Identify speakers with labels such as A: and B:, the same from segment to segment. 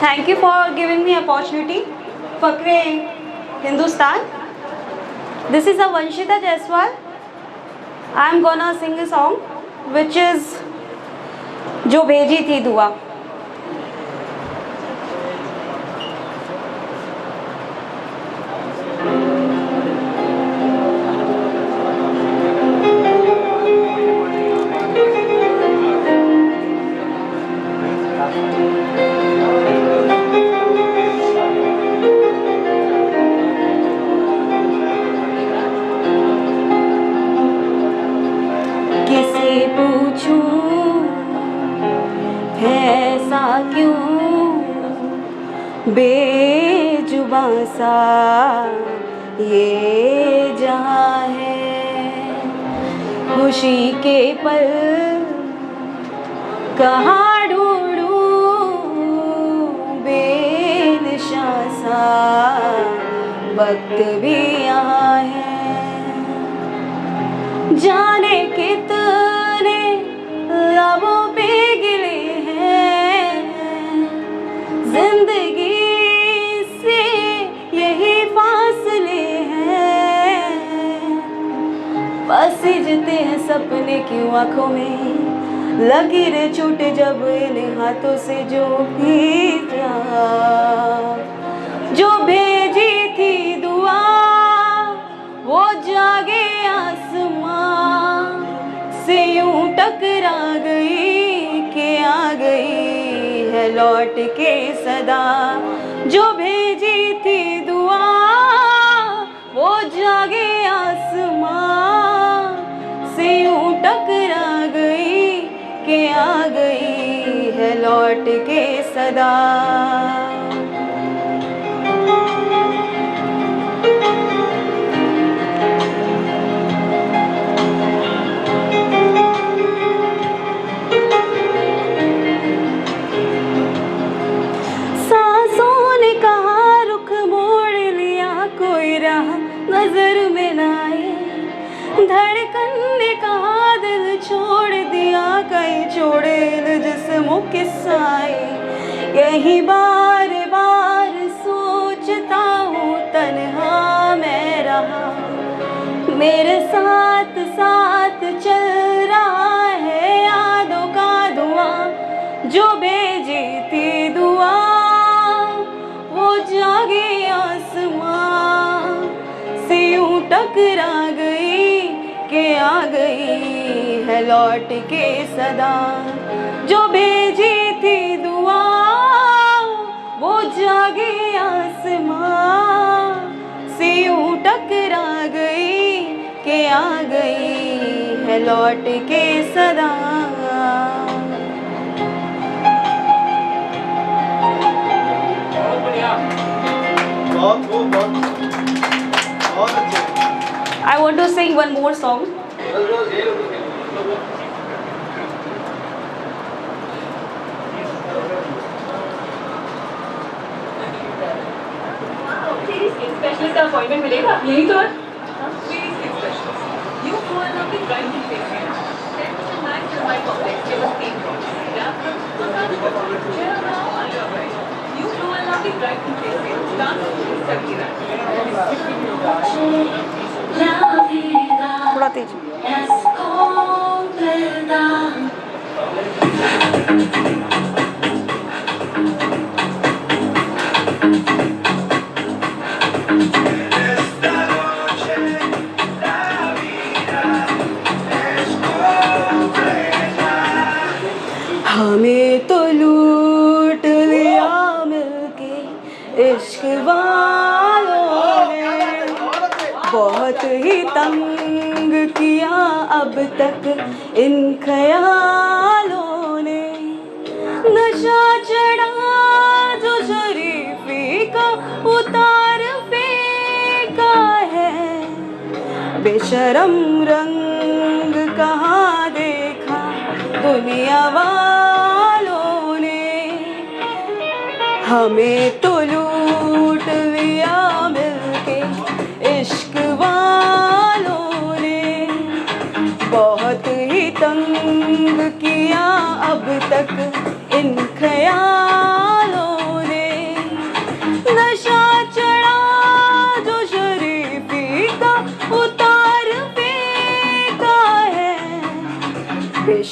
A: Thank you for giving me opportunity. Fakre Hindustan. This is a Vanshita Jaiswal. I am gonna sing a song which is जो भेजी थी दुआ. किसे पूछूं ऐसा क्यों बेजुबां सा ये जहां है. खुशी के पल कहाँ ढूंढूं बेनिशां सा वक्त भी यहाँ है. जाने कितने लबों पे गिले हैं जिंदगी से यही फासले हैं. बस जते हैं सपने क्यों आंखों में लकीरें छूटे जब इन हाथों से जो भी जो भेजी थी दुआ वो जागे आसमां से यूं टकरा गई कि आ गई है लौट के सदा. जो भेजी थी दुआ वो जागे आसमां से यूं टकरा गई कि आ गई है लौट के सदा. नजर में ना आए धड़कन ने कहा दिल छोड़ दिया कहीं छोड़े जिस्म किस्साए. यही बार बार सोचता हूँ तन्हा मैं रहा मेरे साथ साथ चल रहा है यादों का धुआं. जो भेजी थी दुआ वो जागे आसमां टकरा गई कि आ गई है लौट के सदा. जो भेजी थी दुआ वो जागे आसमां से यूं टकरा गई कि आ गई है लौट के सदा. I want to sing one more song.
B: Specialist का अपॉइंटमेंट मिलेगा यही तो है. You go and have the right to face it. 10% my complex के बस 3 drops. You go and have the right to face it. Dance करती
A: थोड़ा तेज. हमें तो लूट लिया मिलके इश्क वालों ने बहुत ही तंग किया अब तक इन ख्यालों ने. नशा चढ़ा जो शरीफी का उतार फेंका है बेशरम रंग कहाँ देखा दुनिया वालों ने. हमें तो लूट लिया मिलके इश्क वालों ने बहुत ही तंग किया अब तक इन ख्यालों ने.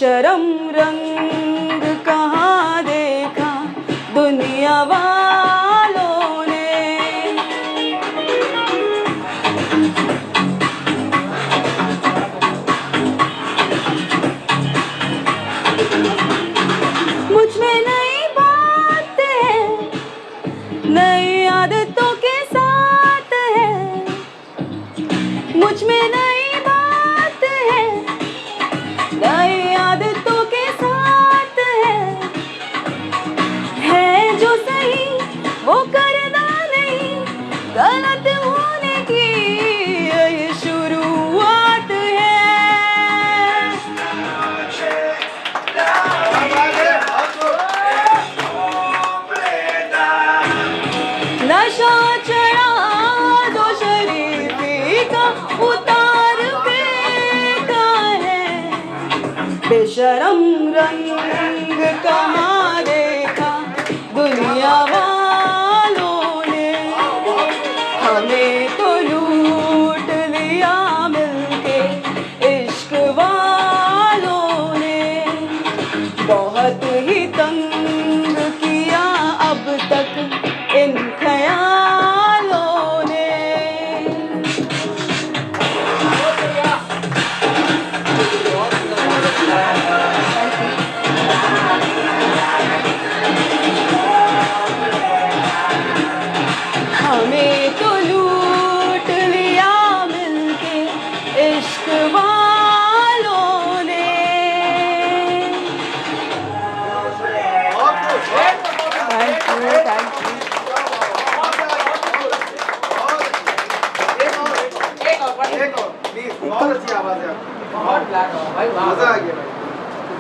A: बेशरम रंग कहाँ देखा दुनिया वालों ने। मुझ में नई बात है, नई आदतों के साथ है। मुझ में नई बात है, नई आदतों के साथ है जो सही वो करना नहीं, गलत होने की ये शुरुआत है। नशा चढ़ा दो शरीफी का, उतार फेंका है। बेशरम रंग कहाँ देखा दुनिया वालों ने। हमें तो लूट लिया मिलके इश्क वालों ने। बहुत ही तंग किया अब तक इन ख्यालों ने। हमें तो लूट लिया मिलके इश्क वालों ने। Thank you, thank you.
C: बहुत अच्छी आवाज है आपकी। मजा आ गया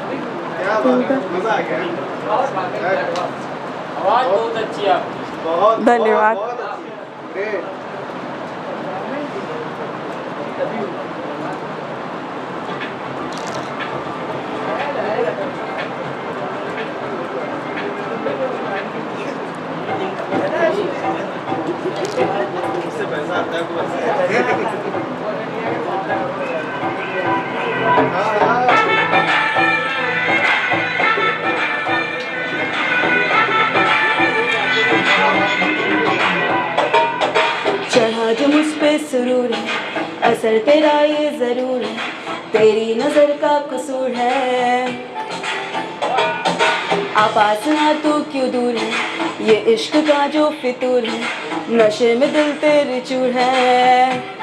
C: भाई, क्या बात है, मजा आ गया।
D: आवाज बहुत अच्छी है आपकी।
C: बहुत
A: धन्यवाद।
C: बहुत अच्छी, ग्रेट। इससे पैसा आता है
A: चढ़ा जो मुझ पे सुरूर है, असर तेरा ये जरूर है, तेरी नजर का कसूर है। आपास ना तू क्यों दूर है, ये इश्क का जो फितूर है, नशे में दिल तेरे चूर है।